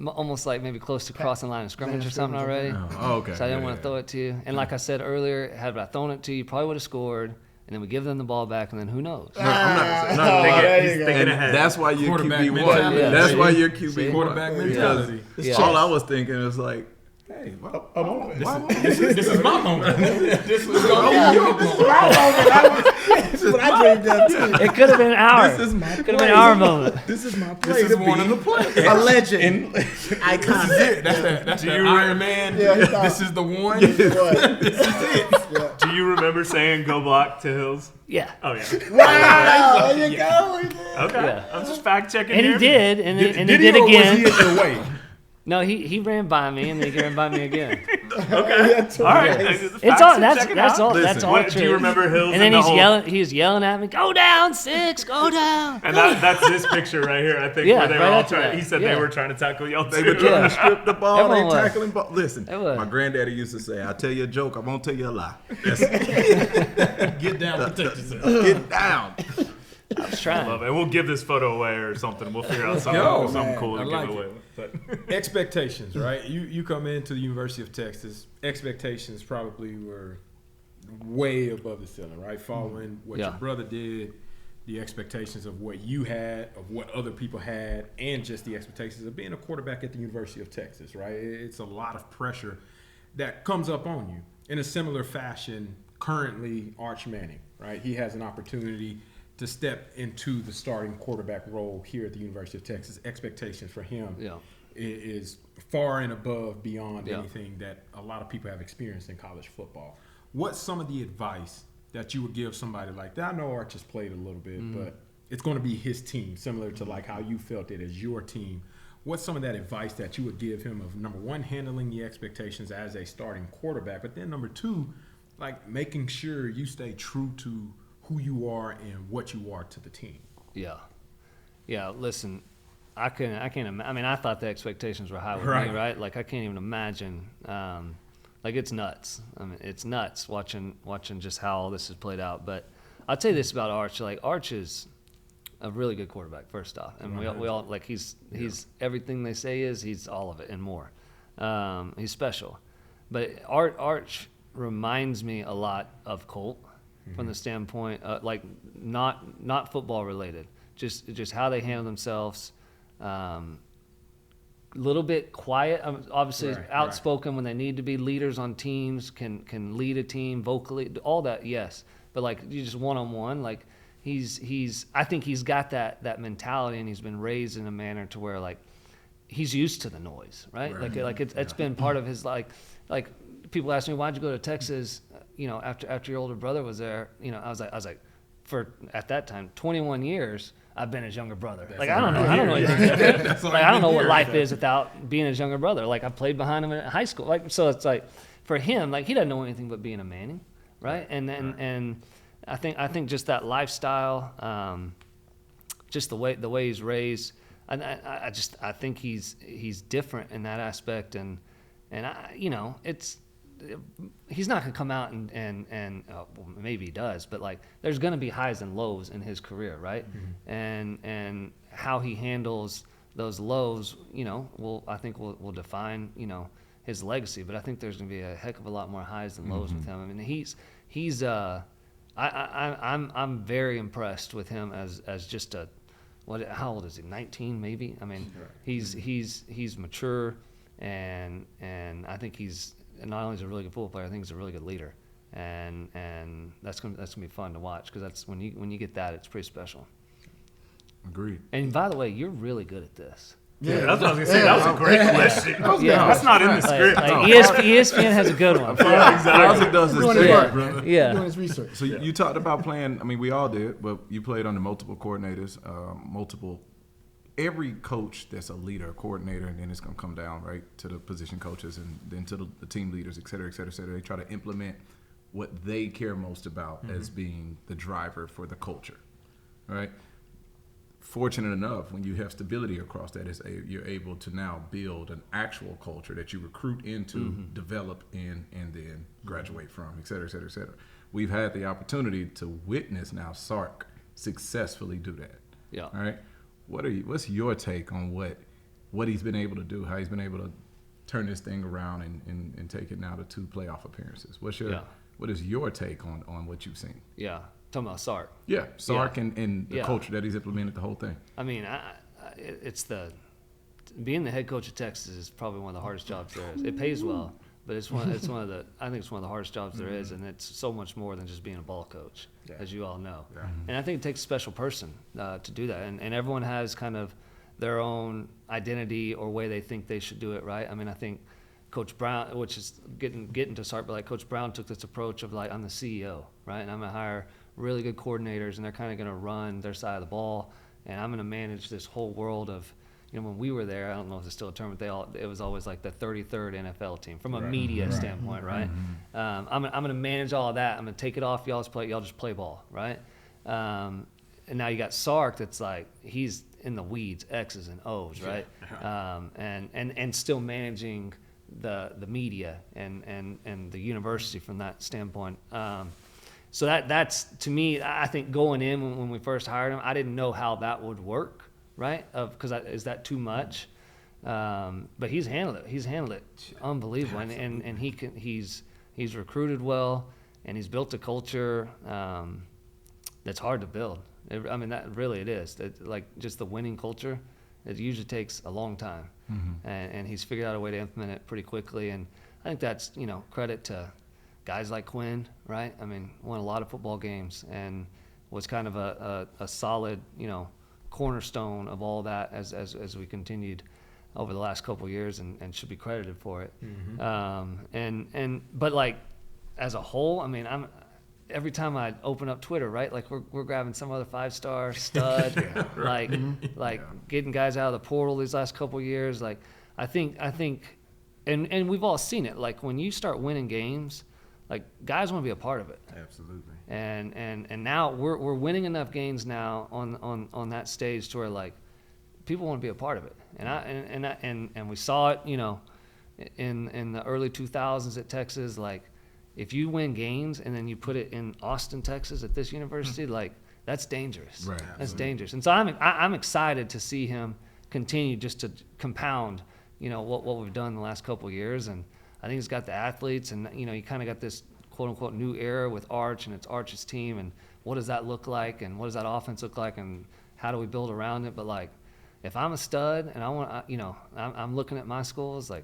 almost like maybe close to crossing line of scrimmage or something already. Oh, okay. So I didn't want to throw it to you. And like I said earlier, had I thrown it to you, you probably would have scored. And then we give them the ball back, and then who knows? He's thinking ahead. That's why you're Quarterback QB1. mentality. That's why you're QB1. Quarterback mentality. Yeah. All I was thinking is like, hey, well, This is my moment. This was going to be your moment. This is what I dreamed of too. It could have been ours. This is my Could have been our moment. This is my play. This is one of the plays. A legend. Icon. That's the Iron Man. Yeah, This is the one. This is it. Do you remember saying "Go Block" to Hills? Yeah. Oh yeah. Wow, there you go. Okay. Yeah. I'm just fact checking. And here. he did, and he Did did he, or again. was he in your way? No, he ran by me, and then he ran by me again. Okay. All right. It's all that's all Listen, that's all What, true. do you remember Hills? And then the he's whole, yelling. He's yelling at me. Go down, 6. Go down. And that's this picture right here. I think Yeah, where they were right all after trying. that. He said Yeah. they were trying to tackle y'all They too. were trying to strip the ball. Everyone They was. tackling ball. Listen, It was. my granddaddy used to say, "I'll tell you a joke. I won't tell you a lie." Get down, protect yourself. Get down. I was trying. Love it. We'll give this photo away or something. We'll figure out something, Yo, something cool to I give like away. it. But Expectations, right? You come into the University of Texas. Expectations probably were way above the ceiling, right? Following what your brother did, the expectations of what you had, of what other people had, and just the expectations of being a quarterback at the University of Texas, right? It's a lot of pressure that comes up on you. In a similar fashion, currently Arch Manning, right? He has an opportunity to step into the starting quarterback role here at the University of Texas. Expectations for him is far and above beyond anything that a lot of people have experienced in college football. What's some of the advice that you would give somebody like that? I know Arch has played a little bit, but it's going to be his team, similar to like how you felt it as your team. What's some of that advice that you would give him of, number one, handling the expectations as a starting quarterback, but then number two, like making sure you stay true to who you are and what you are to the team? Yeah. Listen, I can't. I mean, I thought the expectations were high with Right. me, right? Like I can't even imagine. Like it's nuts. I mean, it's nuts watching just how all this has played out. But I'll tell you this about Arch. Like Arch is a really good quarterback. First off, and we all like he's everything they say is. He's all of it and more. He's special. But Arch reminds me a lot of Colt. From the standpoint, like not football related, just how they handle themselves. Little bit quiet, obviously outspoken when they need to be leaders on teams. Can lead a team vocally, all that. Yes, but like you just one on one, like he's. I think he's got that mentality, and he's been raised in a manner to where like he's used to the noise, right? Like it's been part of his like. people ask me, why'd you go to Texas, after your older brother was there? I was like, for, at that time, 21 years, I've been his younger brother. I don't know anything different. I don't know what life is without being his younger brother. I played behind him in high school. So it's for him, he doesn't know anything but being a Manning, right? And I think just that lifestyle, just the way he's raised, I think he's different in that aspect, and he's not going to come out and well, maybe he does, but there's going to be highs and lows in his career, right? Mm-hmm. And how he handles those lows, I think will define, his legacy. But I think there's going to be a heck of a lot more highs than lows with him. I mean, I'm very impressed with him as just how old is he? 19 maybe. I mean, he's mature, and I think he's not only is a really good football player, I think he's a really good leader, and that's gonna be fun to watch, because that's when you get that, it's pretty special. Agreed. And by the way, you're really good at this. Yeah, that's what I was gonna say. That was a great question. That's not in the script. ESPN has a good one. Exactly. Does this doing his research. So you talked about playing. I mean, we all did, but you played under multiple coordinators, Every coach that's a leader, a coordinator, and then it's going to come down, right, to the position coaches and then to the team leaders, et cetera, et cetera, et cetera. They try to implement what they care most about as being the driver for the culture, right? Fortunate enough, when you have stability across that, you're able to now build an actual culture that you recruit into, develop in, and then graduate from, et cetera, et cetera, et cetera. We've had the opportunity to witness now Sark successfully do that. Yeah. All right. What's your take on what he's been able to do, how he's been able to turn this thing around and take it now to 2 playoff appearances? What is your take on what you've seen? Yeah. Talking about Sark. Yeah, Sark and the culture that he's implemented, the whole thing. I mean, being the head coach of Texas is probably one of the hardest jobs there is. It pays well, but I think it's one of the hardest jobs there is, and it's so much more than just being a ball coach, as you all know. Yeah. And I think it takes a special person to do that, and everyone has kind of their own identity or way they think they should do it, right? I mean, I think Coach Brown, which is getting to Sark, but Coach Brown took this approach of I'm the CEO, right, and I'm gonna hire really good coordinators, and they're kind of gonna run their side of the ball, and I'm gonna manage this whole world of. When we were there, I don't know if it's still a term, but it was always the 33rd NFL team from a media standpoint, right? I'm going to manage all of that. I'm going to take it off. Y'all just play ball, right? And now you got Sark that's he's in the weeds, X's and O's, right? And still managing the media and the university from that standpoint. So that's, to me, I think going in when we first hired him, I didn't know how that would work. Right? Because is that too much? But he's handled it. He's handled it unbelievable, and he's recruited well, and he's built a culture that's hard to build. That really it is. Just the winning culture, it usually takes a long time, and he's figured out a way to implement it pretty quickly. And I think that's credit to guys like Quinn, right? Won a lot of football games and was kind of a solid cornerstone of all that as we continued over the last couple of years, and should be credited for it. But as a whole, I'm every time I open up Twitter, right, we're grabbing some other 5-star stud, getting guys out of the portal these last couple of years. I think and we've all seen it. When you start winning games, guys want to be a part of it. Absolutely. And now we're winning enough games now on that stage to where people want to be a part of it. And we saw it, in the early 2000s at Texas. If you win games and then you put it in Austin, Texas, at this university, that's dangerous. Right. That's dangerous. And so I'm excited to see him continue just to compound, what we've done the last couple of years. And I think he's got the athletes, and you kind of got this quote unquote new era with Arch, and it's Arch's team, and what does that look like, and what does that offense look like, and how do we build around it? But if I'm a stud and I want, I'm looking at my schools, I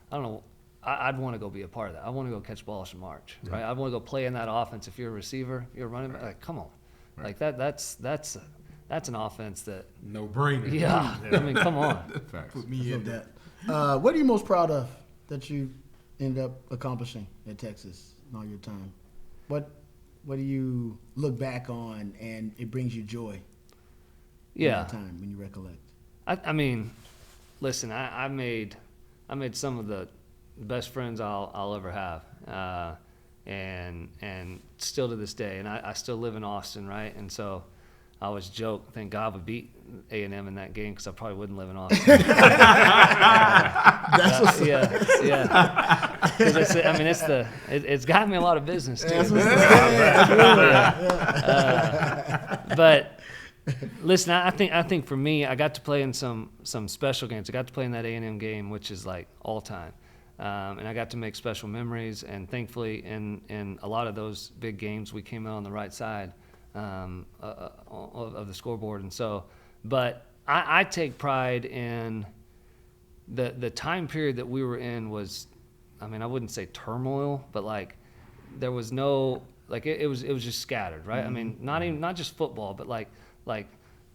don't know, I'd want to go be a part of that. I want to go catch balls in March, right? I want to go play in that offense. If you're a receiver, you're a running back, come on, that's an offense that no brainer. Yeah, come on. Put me in that. What are you most proud of that you ended up accomplishing at Texas in all your time? What do you look back on and it brings you joy? Yeah. That time when you recollect. I mean, listen, I made some of the best friends I'll ever have, and still to this day, and I still live in Austin, right? And so I always joke, thank God we beat A&M in that game because I probably wouldn't live in Austin. Yeah. Because it's gotten me a lot of business too. But listen, I think for me, I got to play in some special games. I got to play in that A&M game, which is like all time, and I got to make special memories. And thankfully, in a lot of those big games, we came out on the right side of the scoreboard. And so, but I take pride in the time period that we were in was, I mean, I wouldn't say turmoil, but like there was no, like it was just scattered, right? Mm-hmm. I mean, not just football, but like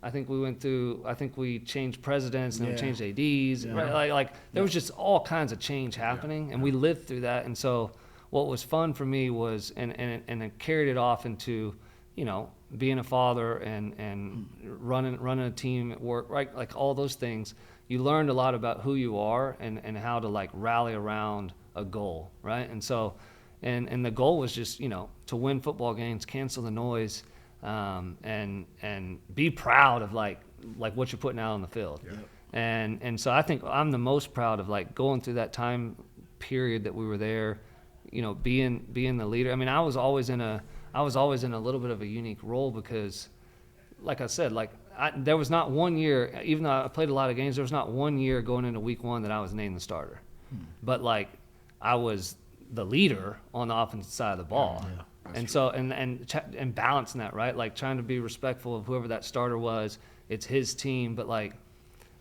I think we changed presidents and we changed ADs, right? Like there was just all kinds of change happening, and we lived through that. And so what was fun for me was, and it carried it off into, you know, being a father and running a team at work, right? Like all those things, you learned a lot about who you are and how to like rally around a goal, right? And so, and the goal was just, you know, to win football games, cancel the noise, and be proud of like what you're putting out on the field. Yep. And so I think I'm the most proud of like going through that time period that we were there, you know, being the leader. I mean, I was always in a little bit of a unique role because, like I said, there was not one year, even though I played a lot of games, there was not one year going into week one that I was named the starter. But like I was the leader on the offensive side of the ball. Yeah. And true. So and balancing that, right? Like trying to be respectful of whoever that starter was. It's his team, but like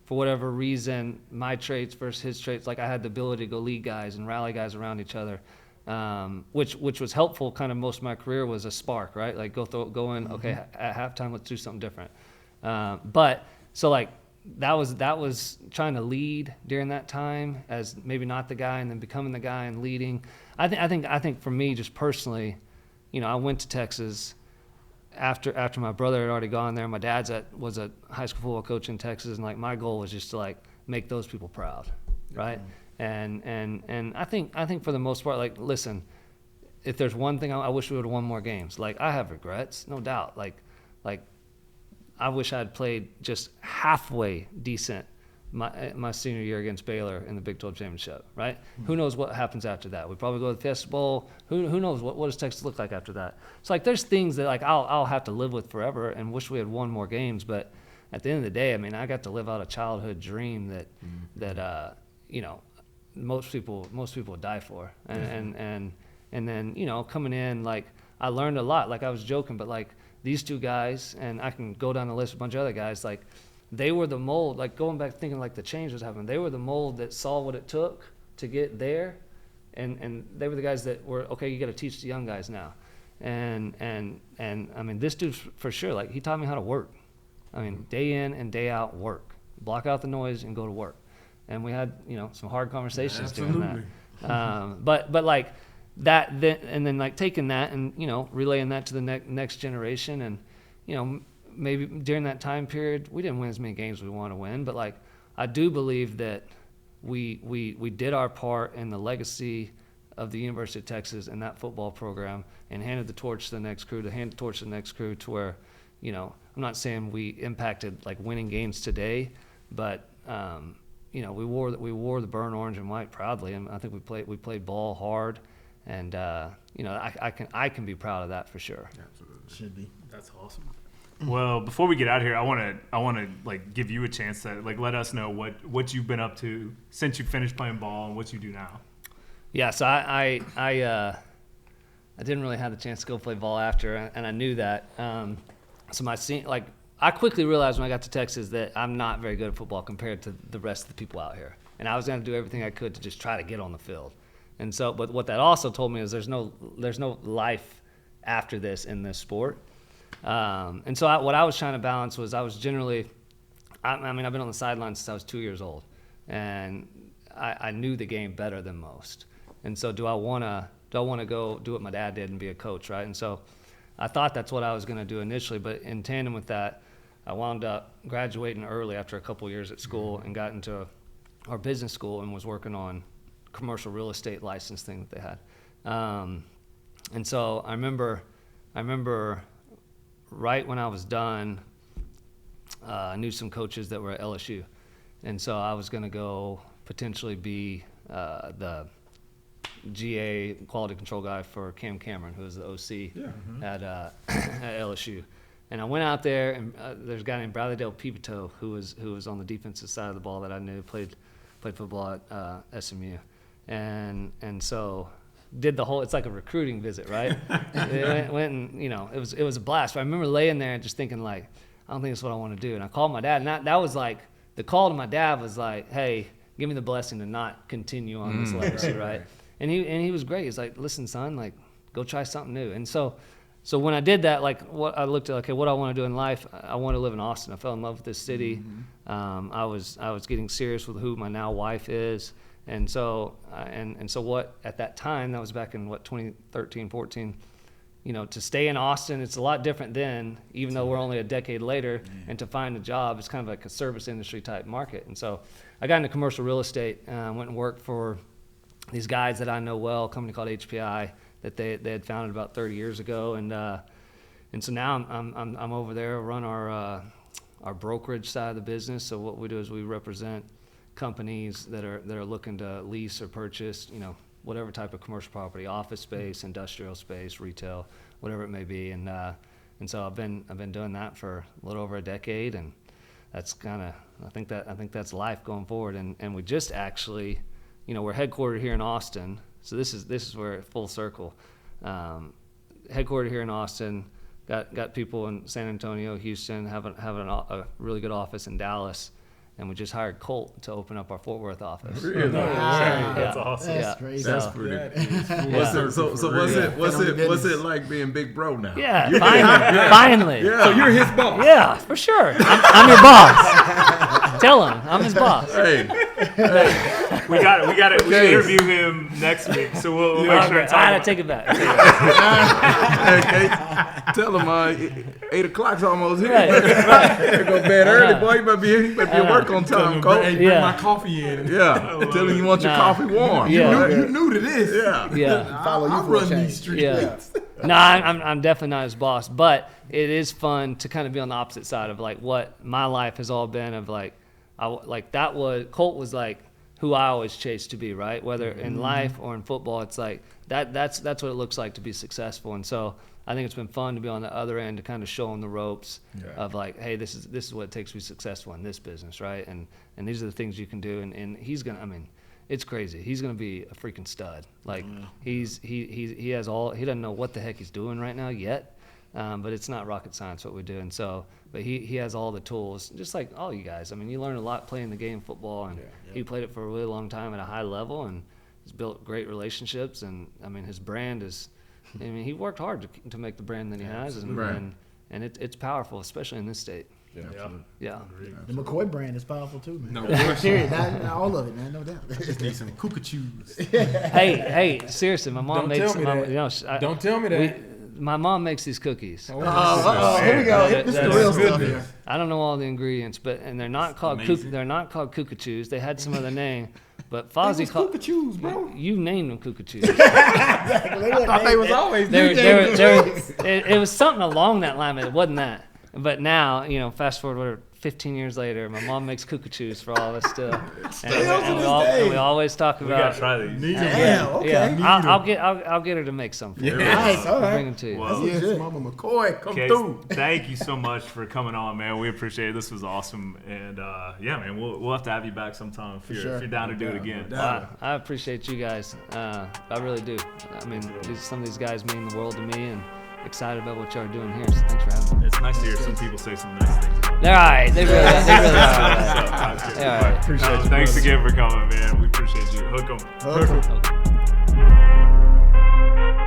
for whatever reason, my traits versus his traits, like I had the ability to go lead guys and rally guys around each other, which was helpful. Kind of most of my career was a spark, right? Like go in. Okay, at halftime, let's do something different. But so like that was trying to lead during that time as maybe not the guy and then becoming the guy and leading. I think for me, just personally, you know, I went to Texas after my brother had already gone there. My dad's was a high school football coach in Texas, and like my goal was just to like make those people proud, right? And I think for the most part, like, listen, if there's one thing I wish we would have won more games. Like I have regrets, no doubt. Like I wish I had played just halfway decent my senior year against Baylor in the Big 12 championship, right? Mm-hmm. Who knows what happens after that? We probably go to the Fiesta Bowl. Who knows what does Texas look like after that? So like there's things that like I'll have to live with forever and wish we had won more games. But at the end of the day, I mean, I got to live out a childhood dream that you know, most people would die for. And then, you know, coming in, like I learned a lot. Like I was joking, but like these two guys, and I can go down the list of a bunch of other guys, like they were the mold, like going back thinking like the change was happening. They were the mold that saw what it took to get there, and they were the guys that were, okay, you got to teach the young guys now. And I mean, this dude for sure, like he taught me how to work. I mean, day in and day out work. Block out the noise and go to work. And we had, you know, some hard conversations doing that. But like that, and then like taking that and, you know, relaying that to the next generation. And, you know, maybe during that time period, we didn't win as many games as we want to win, but like I do believe that we did our part in the legacy of the University of Texas and that football program, and handed the torch to the next crew, to where, you know, I'm not saying we impacted like winning games today, but you know, we wore the burnt orange and white proudly, and I think we played ball hard, and you know, I can be proud of that for sure. Absolutely. Should be. That's awesome. Well, before we get out of here, I want to like give you a chance to like let us know what you've been up to since you finished playing ball and what you do now. Yeah, so I didn't really have the chance to go play ball after, and I knew that. So I quickly realized when I got to Texas that I'm not very good at football compared to the rest of the people out here, and I was going to do everything I could to just try to get on the field. And so, but what that also told me is there's no life after this in this sport. And so what I was trying to balance was I was generally, I mean, I've been on the sidelines since I was 2 years old, and I knew the game better than most. And so do I want to go do what my dad did and be a coach, right? And so I thought that's what I was going to do initially, but in tandem with that, I wound up graduating early after a couple years at school and got into our business school and was working on commercial real estate license thing that they had. And so I remember right when I was done, I knew some coaches that were at LSU. And so I was going to go potentially be the GA quality control guy for Cam Cameron, who was the OC at LSU. And I went out there, and there's a guy named Bradley Dale Pipito who was on the defensive side of the ball that I knew, played football at SMU. And so did the whole, it's like a recruiting visit, right? went and, it was a blast. But I remember laying there and just thinking, like, I don't think that's what I want to do. And I called my dad, and that was like, the call to my dad was like, hey, give me the blessing to not continue on this legacy, right? And he was great. He's like, listen, son, like, go try something new. And so when I did that, like, what I looked at, okay, what I want to do in life, I want to live in Austin. I fell in love with this city. I was getting serious with who my now wife is. And so what at that time, that was back in 2013, 14, to stay in Austin, it's a lot different then, even though we're only a decade later, and to find a job, it's kind of like a service industry type market. And so I got into commercial real estate, went and worked for these guys that I know well, a company called HPI that they had founded about 30 years ago. And so now I'm over there, run our brokerage side of the business. So what we do is we represent companies that are looking to lease or purchase, whatever type of commercial property, office space, industrial space, retail, whatever it may be. And so I've been doing that for a little over a decade, and that's kind of, I think that's life going forward. And we just actually, we're headquartered here in Austin, so this is where full circle. Headquartered here in Austin, got people in San Antonio, Houston, having a really good office in Dallas. And we just hired Colt to open up our Fort Worth office. Really? Wow. That's awesome. That's crazy. That's pretty. What's it like being big bro now? Yeah, finally. Yeah. So you're his boss. Yeah, for sure. I'm your boss. Tell him I'm his boss. Hey. We got to interview him next week, so we'll make sure it's I on. gotta take it back. Hey, Kate, tell him 8 o'clock's almost here. Right. Better go to bed early, boy. You better be at work on time, Colt. Hey, bring my coffee in. Yeah. Tell him you want your coffee warm. Yeah. You new to this. Yeah. Yeah. Follow you I for a run change. these streets. Yeah. No, I'm definitely not his boss, but it is fun to kind of be on the opposite side of like what my life has all been of like, Colt was like who I always chased to be, right? Whether in life or in football, it's like that's what it looks like to be successful. And so I think it's been fun to be on the other end to kind of show him the ropes of like, hey, this is what it takes to be successful in this business, right? And these are the things you can do. And he's gonna, I mean, it's crazy. He's gonna be a freaking stud. Like he doesn't know what the heck he's doing right now yet. But it's not rocket science what we do. And so, but he has all the tools, just like all you guys. I mean, you learn a lot playing the game of football, and he played it for a really long time at a high level, and he's built great relationships. And I mean, his brand is, I mean, he worked hard to make the brand that he has, and it's powerful, especially in this state. Yeah. The McCoy brand is powerful too, man. No question. Serious, not all of it, man, no doubt. Just need some cuckoos. Hey, seriously, my mom makes. Don't tell me that. My mom makes these cookies. Here we go. This is the real stuff here. I don't know all the ingredients, and they're not called cuckoos. They had some other name, but Fozzy called cuckoos, bro. You named them cuckoos. Exactly. I thought they was always It was something along that line, but it wasn't that. But now, fast forward 15 years later, my mom makes cuckoos for all of us still, and we always talk We about. gotta try these. Okay. Yeah, I'll get her to make some for you. Nice. All I'll bring right. them to you. Well, Yes, Mama McCoy, come Case, through. thank you so much for coming on, man. We appreciate it. This was awesome, and man, we'll have to have you back sometime if you're down to do it again. I appreciate you guys. I really do. I mean, some of these guys mean the world to me, and excited about what y'all are doing here. So thanks for having me. It's nice to hear some people say some nice things. They're all right. They really are. They're all right. Appreciate you, Thanks brother. again for coming, man. We appreciate you. Hook 'em. Okay. Okay.